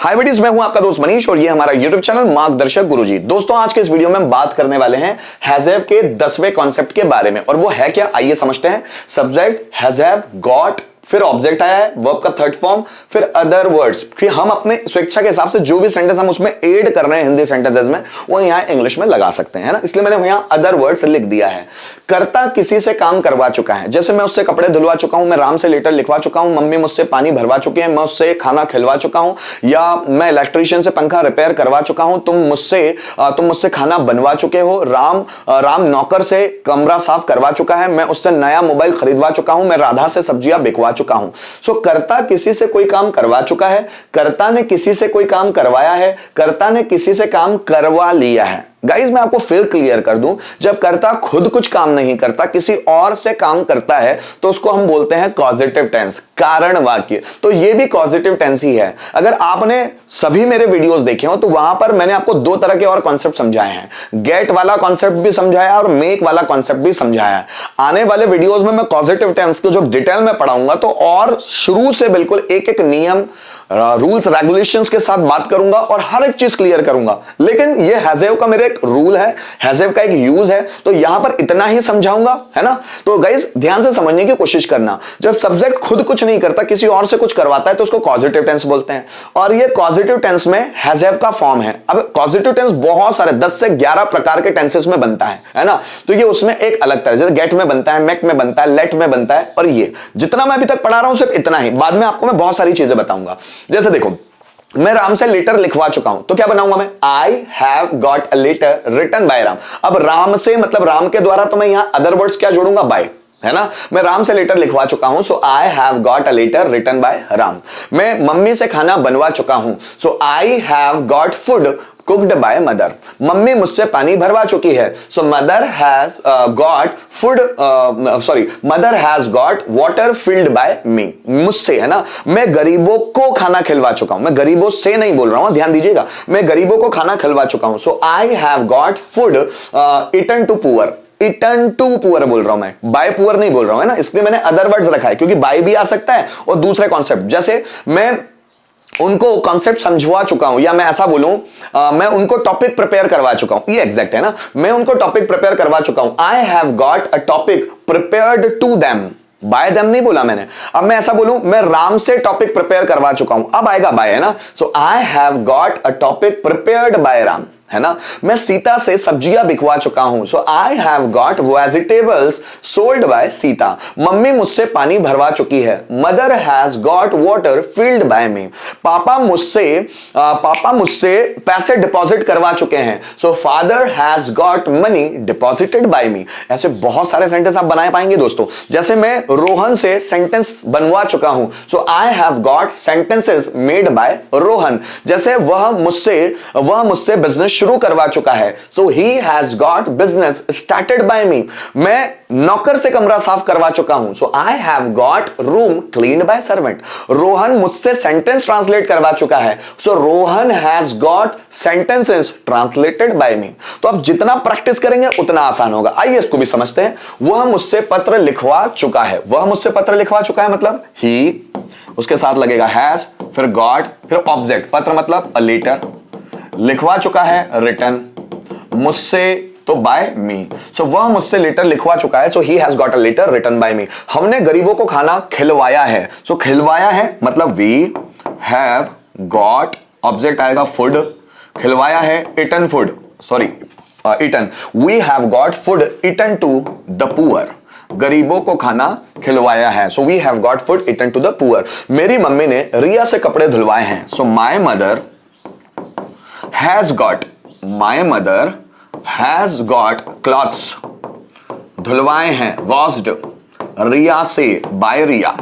हाय बेटीज, मैं हूं आपका दोस्त मनीष और ये हमारा यूट्यूब चैनल मार्गदर्शक गुरुजी। दोस्तों, आज के इस वीडियो में हम बात करने वाले हैं हैव के 10वें कॉन्सेप्ट के बारे में। और वो है क्या, आइए समझते हैं। सब्जेक्ट हैव, गॉट, फिर ऑब्जेक्ट आया है, वर्ब का थर्ड फॉर्म, फिर अदर वर्ड्स कि हम अपने स्वेच्छा के हिसाब से जो भी सेंटेंस हम उसमें ऐड कर रहे हैं हिंदी सेंटेंसेस में, वो यहां इंग्लिश में लगा सकते हैं, है ना। इसलिए मैंने यहां अदर वर्ड्स लिख दिया है। कर्ता किसी से काम करवा चुका है, जैसे मैं उससे कपड़े धुलवा चुका हूं, मैं राम से लेटर लिखवा चुका हूं, मम्मी मुझसे पानी भरवा चुकी है, मैं उससे खाना खिलवा चुका हूं, या मैं इलेक्ट्रीशियन से पंखा रिपेयर करवा चुका हूं, तुम मुझसे खाना बनवा चुके हो। राम नौकर से कमरा साफ करवा चुका है, मैं उससे नया मोबाइल खरीदवा चुका हूं, मैं राधा से सब्जियां बिकवा चुका हूं। सो कर्ता किसी से कोई काम करवा चुका है, कर्ता ने किसी से कोई काम करवाया है, कर्ता ने किसी से काम करवा लिया है। गाइज, मैं आपको फिर क्लियर कर दूं, जब कर्ता खुद कुछ काम नहीं करता, किसी और से काम करता है, तो उसको हम बोलते हैं कॉजेटिव टेंस, कारण वाक्य। तो ये भी कॉजेटिव टेंस ही है। अगर आपने सभी मेरे वीडियोस देखे हो तो वहां पर मैंने आपको दो तरह के और कॉन्सेप्ट समझाए हैं। गेट वाला कॉन्सेप्ट भी समझाया और मेक वाला कॉन्सेप्ट भी समझाया। आने वाले वीडियोस में मैं कॉजेटिव टेंस को जो डिटेल में पढ़ाऊंगा तो और शुरू से बिल्कुल एक एक नियम, रूल्स रेगुलेशंस के साथ बात करूंगा और हर एक चीज क्लियर करूंगा। लेकिन ये हैव का मेरे एक रूल है, हैव का एक यूज है, तो यहां पर इतना ही समझाऊंगा, है ना। तो गाइस, ध्यान से समझने की कोशिश करना। जब सब्जेक्ट खुद कुछ नहीं करता, किसी और से कुछ करवाता है, तो उसको कॉजेटिव टेंस बोलते हैं। और ये कॉजेटिव टेंस में हैव का फॉर्म है। अब कॉजेटिव टेंस बहुत सारे 10 से 11 प्रकार के टेंसेस में बनता है ना। तो ये उसमें एक अलग तरह, जैसे गेट में बनता है, मेक में बनता है, लेट में बनता है। और ये जितना मैं अभी तक पढ़ा रहा हूं सिर्फ इतना ही, बाद में आपको मैं बहुत सारी चीजें बताऊंगा। जैसे देखो, मैं राम से लेटर लिखवा चुका हूं, तो क्या बनाऊंगा मैं, I have got a letter written by Ram. अब राम से मतलब राम के द्वारा, तो मैं यहां अदर वर्ड्स क्या जोड़ूंगा, बाय, है ना। मैं राम से लेटर लिखवा चुका हूं, so I have got a letter written by Ram. मैं मम्मी से खाना बनवा चुका हूं, so I have got food cooked by mother. मम्मी मुझसे पानी भरवा चुकी है, so mother has got water filled by me. मुझसे, है ना। मैं गरीबों को खाना खिलवा चुका हूं, मैं गरीबों से नहीं बोल रहा हूं, ध्यान दीजिएगा। मैं गरीबों को खाना खिलवा चुका हूं, so I have got food eaten to poor. Eaten to poor बोल रहा हूं मैं, बाय पुअर नहीं बोल रहा हूं, है ना। इसलिए मैंने अदर वर्ड्स रखा है, क्योंकि बाय भी आ सकता है और दूसरे कॉन्सेप्ट, जैसे मैं उनको कॉन्सेप्ट समझवा चुका हूं, या मैं ऐसा बोलूं, मैं उनको टॉपिक प्रिपेयर करवा चुका हूं, ये एग्जैक्ट है ना। मैं उनको टॉपिक प्रिपेयर करवा चुका हूं, I have got a topic prepared to them. By them नहीं बोला मैंने। अब मैं ऐसा बोलूं, मैं राम से टॉपिक प्रिपेयर करवा चुका हूं, अब आएगा बाय, है ना। So I have got a topic prepared by Ram, है ना। मैं सीता से सब्जियां बिकवा चुका हूं, so I have got vegetables sold by Sita. मम्मी मुझसे पानी भरवा चुकी है, mother has got water filled by me. पापा मुझसे पैसे डिपॉजिट करवा चुके हैं, so father has got money deposited by me. ऐसे बहुत सारे सेंटेंस आप बना पाएंगे दोस्तों। जैसे मैं रोहन से सेंटेंस बनवा चुका हूं, so I have got sentences made by Rohan. जैसे वह मुझसे बिजनेस शुरू करवा चुका है, so he has got business started by me. मैं नौकर से कमरा साफ करवा चुका हूं, so I have got room cleaned by servant. Rohan मुझसे सेंटेंस ट्रांसलेट करवा चुका है, so Rohan has got sentences translated by me. तो अब जितना प्रैक्टिस करेंगे उतना आसान होगा। आइए इसको भी समझते हैं। वह मुझसे पत्र लिखवा चुका है, वह मुझसे पत्र लिखवा चुका है मतलब ही, उसके साथ लगेगा हैज, फिर गॉट, फिर ऑब्जेक्ट। पत्र मतलब अ लेटर, लिखवा चुका है रिटन, मुझसे तो बाय मी। सो वह मुझसे लेटर लिखवा चुका है, so he has got a letter written by me. हमने गरीबों को खाना खिलवाया है, सो खिलवाया है मतलब वी हैव गॉट, ऑब्जेक्ट आएगा फूड, खिलवाया है eaten food, sorry eaten, we have got food eaten to the poor. गरीबों को खाना खिलवाया है, so we have got food eaten to the poor. मेरी मम्मी ने रिया से कपड़े धुलवाए हैं, so my mother my mother has got clothes धुलवाए हैं, washed रिया से, by रिया,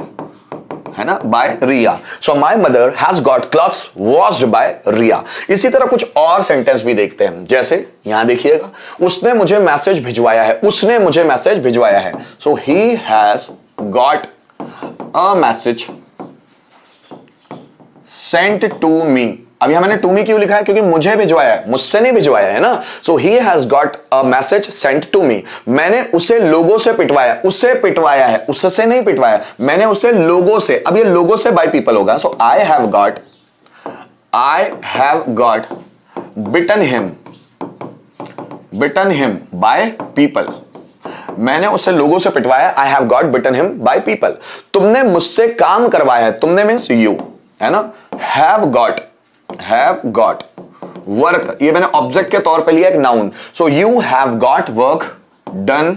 है ना, by Riya. so my mother has got clothes washed by रिया। इसी तरह कुछ और सेंटेंस भी देखते हैं, जैसे यहां देखिएगा, उसने मुझे मैसेज भिजवाया है, उसने मुझे मैसेज भिजवाया है, so he has got a message sent to me। अब यहां मैंने टू मी क्यों लिखा है, क्योंकि मुझे भिजवाया है, मुझसे नहीं भिजवाया है ना। So he has got a message sent to me. मैंने उसे लोगों से पिटवाया, उससे पिटवाया है, उससे नहीं पिटवाया, मैंने उसे लोगों से। अब ये लोगों से बाय पीपल होगा, so I have got I have got beaten him by people, मैंने उससे लोगों से पिटवाया, I have got beaten him by people. तुमने मुझसे काम करवाया है, तुमने मीन्स यू, है ना। हैव गॉट वर्क, ये मैंने ऑब्जेक्ट के तौर पे लिया एक noun, so you have got work done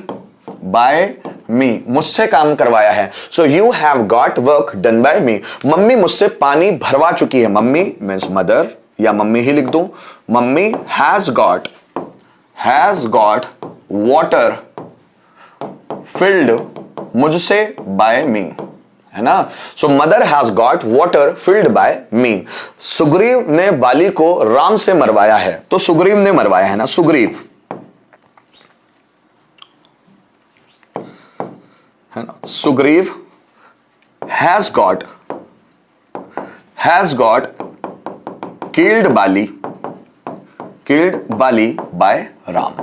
by me, मुझसे काम करवाया है, so you have got work done by me. मम्मी मुझसे पानी भरवा चुकी है, मम्मी मीन्स मदर, या मम्मी ही लिख दूं, मम्मी हैज गॉट वाटर फिल्ड मुझसे बाय मी, है ना। So mother has got water filled by me. Sugriva ने बाली को राम से मरवाया है, तो सुग्रीव ने मरवाया है ना, सुग्रीव, है ना। Sugriv has got killed Bali by Ram.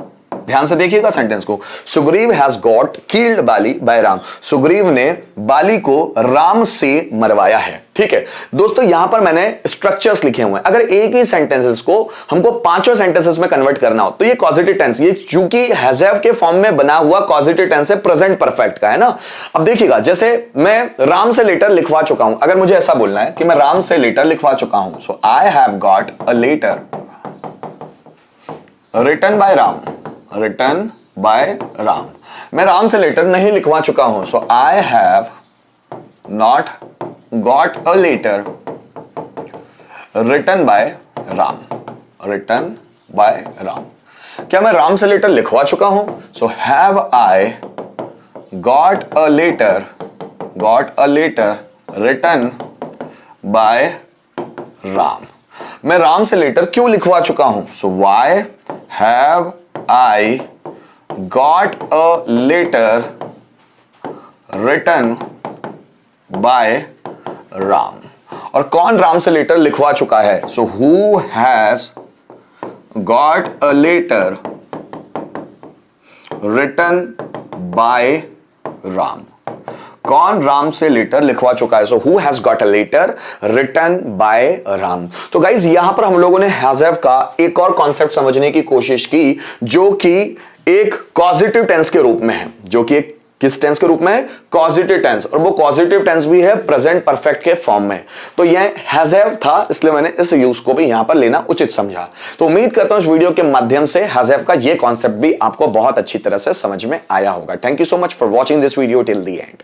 ध्यान से देखिएगा सेंटेंस को, Sugriv has got killed Bali by Ram, Sugriv ने बाली को राम से मरवाया है। ठीक है दोस्तों, यहां पर मैंने स्ट्रक्चर्स लिखे हुए हैं। अगर एक ही सेंटेंसेस को हमको पांचों सेंटेंसेस में कन्वर्ट करना हो तो ये पॉजिटिव टेंस, ये चूंकि हैज हैव के फॉर्म में बना हुआ पॉजिटिव टेंस है, प्रेजेंट परफेक्ट का, है ना। अब देखिएगा, जैसे मैं राम से लेटर लिखवा चुका हूं, अगर मुझे ऐसा बोलना है कि मैं राम से लेटर लिखवा चुका हूं, so I have got a letter written by Ram. मैं राम से लेटर नहीं लिखवा चुका हूं, so I have not got a letter written by Ram. क्या मैं राम से लेटर लिखवा चुका हूं, so have I got a letter written by Ram. मैं राम से लेटर क्यों लिखवा चुका हूं, so why have I got a letter written by Ram. और कौन राम से लेटर लिखवा चुका है, so who has got a letter written by Ram. कौन राम से लेटर लिखवा चुका है, so who has got a letter written by Ram. तो गाइज यहां पर हम लोगों ने हैज हैव का एक और कॉन्सेप्ट समझने की कोशिश की, जो कि एक पॉजिटिव टेंस के रूप में है, जो कि एक किस टेंस के रूप में है, पॉजिटिव टेंस, और वो पॉजिटिव टेंस भी है प्रेजेंट परफेक्ट के फॉर्म में। तो यह हैज हैव था, इसलिए मैंने इस यूज को भी यहां पर लेना उचित समझा। तो उम्मीद करता हूं इस वीडियो के माध्यम से हैज हैव का यह कॉन्सेप्ट भी आपको बहुत अच्छी तरह से समझ में आया होगा। Thank you so much for watching this video till the end.